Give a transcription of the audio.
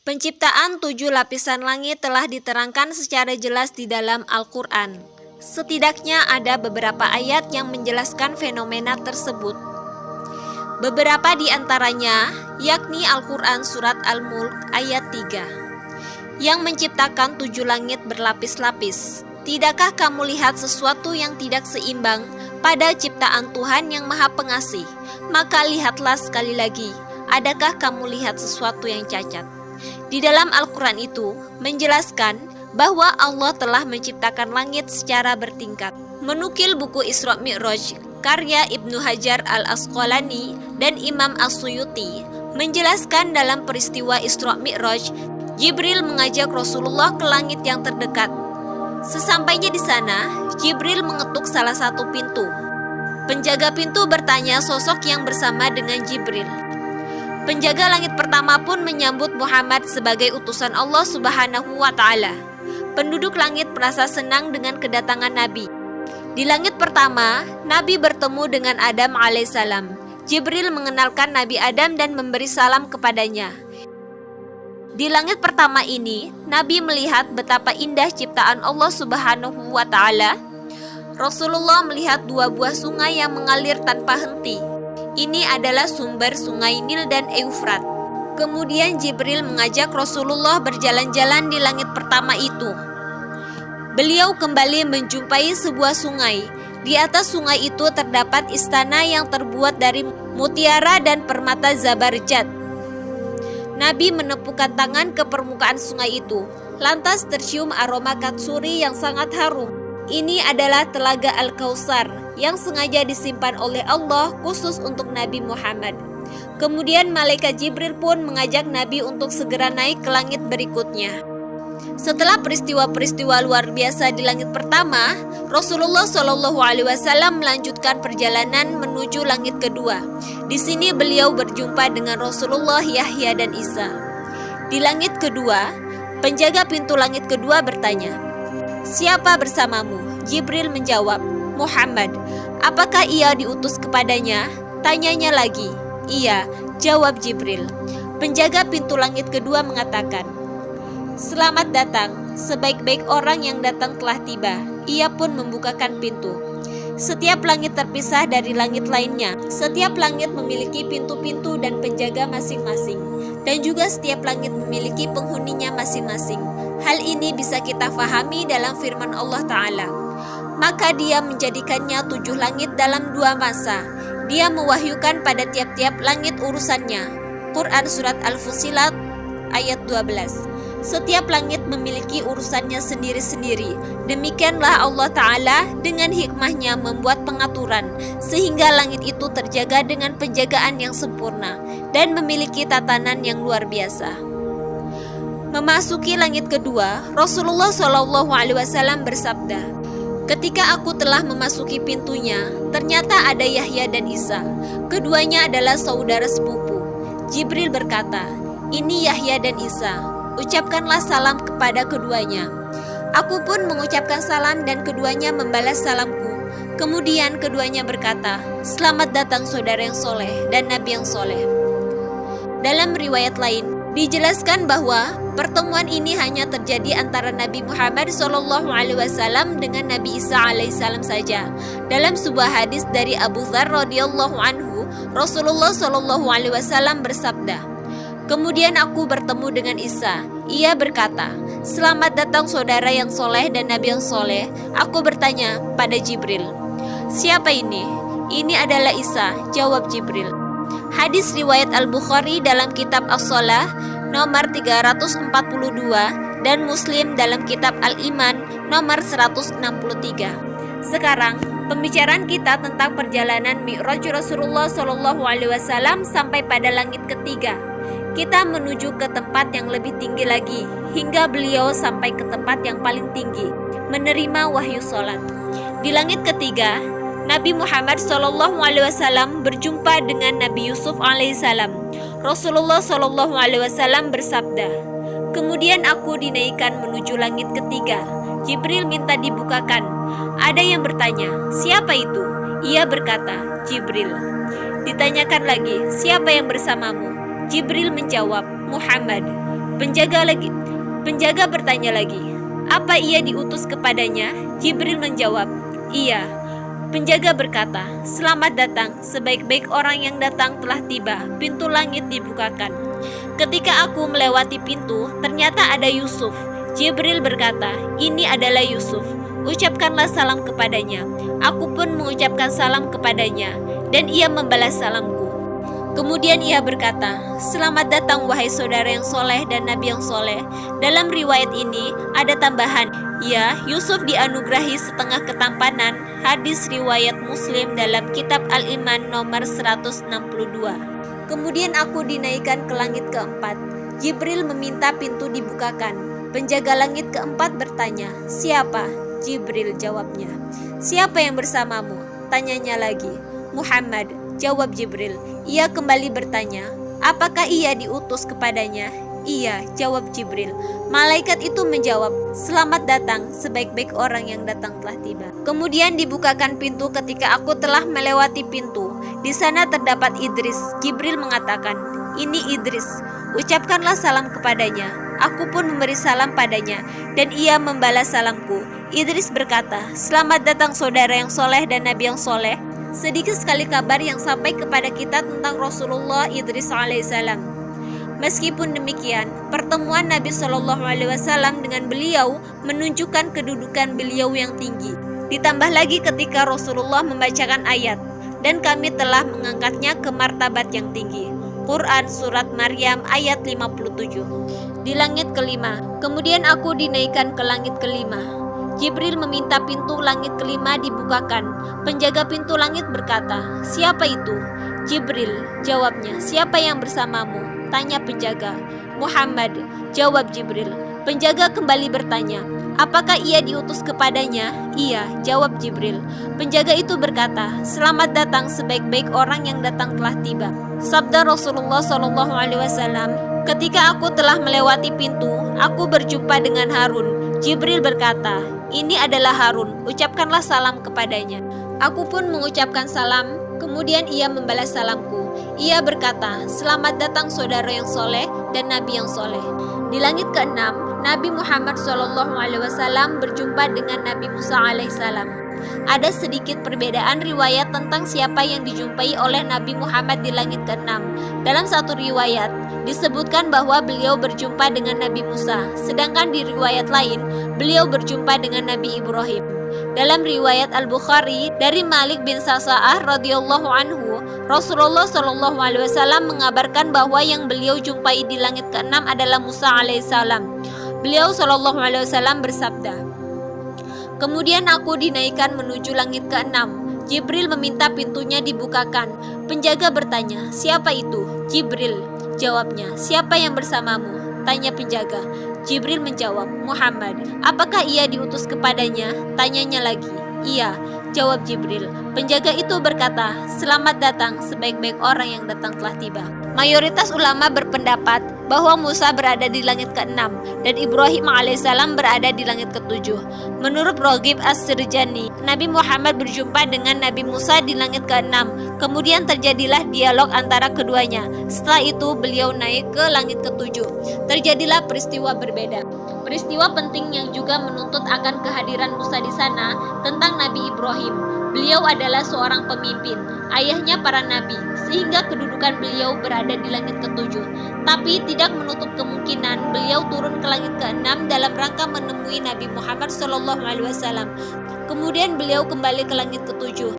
Penciptaan 7 lapisan langit telah diterangkan secara jelas di dalam Al-Quran. Setidaknya ada beberapa ayat yang menjelaskan fenomena tersebut. Beberapa di antaranya, yakni Al-Quran Surat Al-Mulk ayat 3, yang menciptakan 7 langit berlapis-lapis. Tidakkah kamu lihat sesuatu yang tidak seimbang pada ciptaan Tuhan yang Maha Pengasih? Maka lihatlah sekali lagi, adakah kamu lihat sesuatu yang cacat? Di dalam Al-Quran itu menjelaskan bahwa Allah telah menciptakan langit secara bertingkat. Menukil buku Isra Mi'raj karya Ibnu Hajar Al-Asqalani dan Imam As-Suyuti menjelaskan dalam peristiwa Isra Mi'raj, Jibril mengajak Rasulullah ke langit yang terdekat. Sesampainya di sana, Jibril mengetuk salah satu pintu. Penjaga pintu bertanya sosok yang bersama dengan Jibril. Penjaga langit pertama pun menyambut Muhammad sebagai utusan Allah Subhanahu wa Ta'ala. Penduduk langit merasa senang dengan kedatangan Nabi. Di langit pertama, Nabi bertemu dengan Adam alaihissalam. Jibril mengenalkan Nabi Adam dan memberi salam kepadanya. Di langit pertama ini, Nabi melihat betapa indah ciptaan Allah Subhanahu wa Ta'ala. Rasulullah melihat 2 buah sungai yang mengalir tanpa henti. Ini adalah sumber sungai Nil dan Eufrat. Kemudian Jibril mengajak Rasulullah berjalan-jalan di langit pertama itu. Beliau kembali menjumpai sebuah sungai. Di atas sungai itu terdapat istana yang terbuat dari mutiara dan permata Zabarjad. Nabi menepukkan tangan ke permukaan sungai itu. Lantas tercium aroma katsuri yang sangat harum. Ini adalah telaga Al-Kautsar yang sengaja disimpan oleh Allah khusus untuk Nabi Muhammad. Kemudian malaikat Jibril pun mengajak Nabi untuk segera naik ke langit berikutnya. Setelah peristiwa-peristiwa luar biasa di langit pertama, Rasulullah SAW melanjutkan perjalanan menuju langit kedua. Di sini beliau berjumpa dengan Rasulullah, Yahya dan Isa. Di langit kedua, penjaga pintu langit kedua bertanya, "Siapa bersamamu?" Jibril menjawab, "Muhammad." "Apakah ia diutus kepadanya?" Tanyanya lagi. "Iya," jawab Jibril. Penjaga pintu langit kedua mengatakan, "Selamat datang, sebaik-baik orang yang datang telah tiba." Ia pun membukakan pintu. Setiap langit terpisah dari langit lainnya. Setiap langit memiliki pintu-pintu dan penjaga masing-masing. Dan juga setiap langit memiliki penghuninya masing-masing. Hal ini bisa kita fahami dalam firman Allah Ta'ala. Maka dia menjadikannya 7 langit dalam 2 masa. Dia mewahyukan pada tiap-tiap langit urusannya. Quran Surat Al-Fusilat ayat 12. Setiap langit memiliki urusannya sendiri-sendiri. Demikianlah Allah Ta'ala dengan hikmahnya membuat pengaturan sehingga langit itu terjaga dengan penjagaan yang sempurna dan memiliki tatanan yang luar biasa. Memasuki langit kedua, Rasulullah SAW bersabda, "Ketika aku telah memasuki pintunya, ternyata ada Yahya dan Isa. Keduanya adalah saudara sepupu." Jibril berkata, "Ini Yahya dan Isa. Ucapkanlah salam kepada keduanya." Aku pun mengucapkan salam dan keduanya membalas salamku. Kemudian keduanya berkata, "Selamat datang saudara yang soleh dan nabi yang soleh." Dalam riwayat lain dijelaskan bahwa pertemuan ini hanya terjadi antara Nabi Muhammad SAW dengan Nabi Isa alaihissalam saja. Dalam sebuah hadis dari Abu Dzar radhiyallahu anhu, Rasulullah SAW bersabda, "Kemudian aku bertemu dengan Isa. Ia berkata, 'Selamat datang saudara yang soleh dan nabi yang soleh.' Aku bertanya pada Jibril, 'Siapa ini?' 'Ini adalah Isa,' jawab Jibril." Hadis riwayat Al-Bukhari dalam kitab As-Shalah nomor 342 dan Muslim dalam kitab Al-Iman nomor 163. Sekarang pembicaraan kita tentang perjalanan Mi'raj Rasulullah SAW sampai pada langit ketiga. Kita menuju ke tempat yang lebih tinggi lagi, hingga beliau sampai ke tempat yang paling tinggi, menerima wahyu sholat. Di langit ketiga, Nabi Muhammad SAW berjumpa dengan Nabi Yusuf alaihissalam. Rasulullah SAW bersabda, "Kemudian aku dinaikkan menuju langit ketiga. Jibril minta dibukakan. Ada yang bertanya, 'Siapa itu?' Ia berkata, 'Jibril.' Ditanyakan lagi, 'Siapa yang bersamamu?' Jibril menjawab, 'Muhammad.' Penjaga bertanya lagi, apa ia diutus kepadanya? Jibril menjawab, iya. Penjaga berkata, selamat datang, sebaik-baik orang yang datang telah tiba, pintu langit dibukakan. Ketika aku melewati pintu, ternyata ada Yusuf. Jibril berkata, ini adalah Yusuf, ucapkanlah salam kepadanya. Aku pun mengucapkan salam kepadanya, dan ia membalas salamku. Kemudian ia berkata, selamat datang wahai saudara yang soleh dan nabi yang soleh. Dalam riwayat ini ada tambahan, ya, Yusuf dianugerahi setengah ketampanan. Hadis riwayat Muslim dalam kitab Al-Iman nomor 162. Kemudian aku dinaikkan ke langit keempat. Jibril meminta pintu dibukakan. Penjaga langit keempat bertanya, siapa? Jibril jawabnya, siapa yang bersamamu? Tanyanya lagi, Muhammad, jawab Jibril. Ia kembali bertanya, apakah ia diutus kepadanya? Iya, jawab Jibril. Malaikat itu menjawab, selamat datang, sebaik-baik orang yang datang telah tiba. Kemudian dibukakan pintu. Ketika aku telah melewati pintu, di sana terdapat Idris. Jibril mengatakan, ini Idris, ucapkanlah salam kepadanya. Aku pun memberi salam padanya, dan ia membalas salamku. Idris berkata, selamat datang saudara yang soleh dan nabi yang soleh. Sedikit sekali kabar yang sampai kepada kita tentang Rasulullah Idris alaihissalam. Meskipun demikian, pertemuan Nabi Shallallahu Alaihi Wasallam dengan beliau menunjukkan kedudukan beliau yang tinggi. Ditambah lagi ketika Rasulullah membacakan ayat, dan kami telah mengangkatnya ke martabat yang tinggi. Quran Surat Maryam ayat 57. Di langit kelima, kemudian aku dinaikkan ke langit kelima. Jibril meminta pintu langit kelima dibukakan. Penjaga pintu langit berkata, siapa itu? Jibril, jawabnya, siapa yang bersamamu? Tanya penjaga. Muhammad, jawab Jibril. Penjaga kembali bertanya, apakah ia diutus kepadanya? Iya, jawab Jibril. Penjaga itu berkata, selamat datang, sebaik-baik orang yang datang telah tiba. Sabda Rasulullah SAW, ketika aku telah melewati pintu, aku berjumpa dengan Harun. Jibril berkata, ini adalah Harun, ucapkanlah salam kepadanya. Aku pun mengucapkan salam, kemudian ia membalas salamku. Ia berkata, selamat datang saudara yang soleh dan nabi yang soleh. Di langit keenam, Nabi Muhammad SAW berjumpa dengan Nabi Musa alaihissalam. Ada sedikit perbedaan riwayat tentang siapa yang dijumpai oleh Nabi Muhammad di langit keenam. Dalam satu riwayat, disebutkan bahwa beliau berjumpa dengan Nabi Musa, sedangkan di riwayat lain, beliau berjumpa dengan Nabi Ibrahim. Dalam riwayat Al-Bukhari dari Malik bin Sa'sa'ah radhiyallahu anhu, Rasulullah SAW mengabarkan bahwa yang beliau jumpai di langit keenam adalah Musa alaihissalam. Beliau SAW bersabda, kemudian aku dinaikkan menuju langit keenam. Jibril meminta pintunya dibukakan. Penjaga bertanya, siapa itu? Jibril, jawabnya, siapa yang bersamamu? Tanya penjaga. Jibril menjawab, Muhammad. Apakah ia diutus kepadanya? Tanyanya lagi. Iya, jawab Jibril. Penjaga itu berkata, selamat datang, sebaik-baik orang yang datang telah tiba. Mayoritas ulama berpendapat bahwa Musa berada di langit keenam dan Ibrahim alaihissalam berada di langit ketujuh. Menurut Roghib As-Sirjani, Nabi Muhammad berjumpa dengan Nabi Musa di langit keenam. Kemudian terjadilah dialog antara keduanya. Setelah itu beliau naik ke langit ketujuh. Terjadilah peristiwa berbeda. Peristiwa penting yang juga menuntut akan kehadiran Musa di sana tentang Nabi Ibrahim. Beliau adalah seorang pemimpin, ayahnya para nabi, sehingga kedudukan beliau berada di langit ketujuh. Tapi tidak menutup kemungkinan beliau turun ke langit keenam dalam rangka menemui Nabi Muhammad SAW. Kemudian beliau kembali ke langit ketujuh.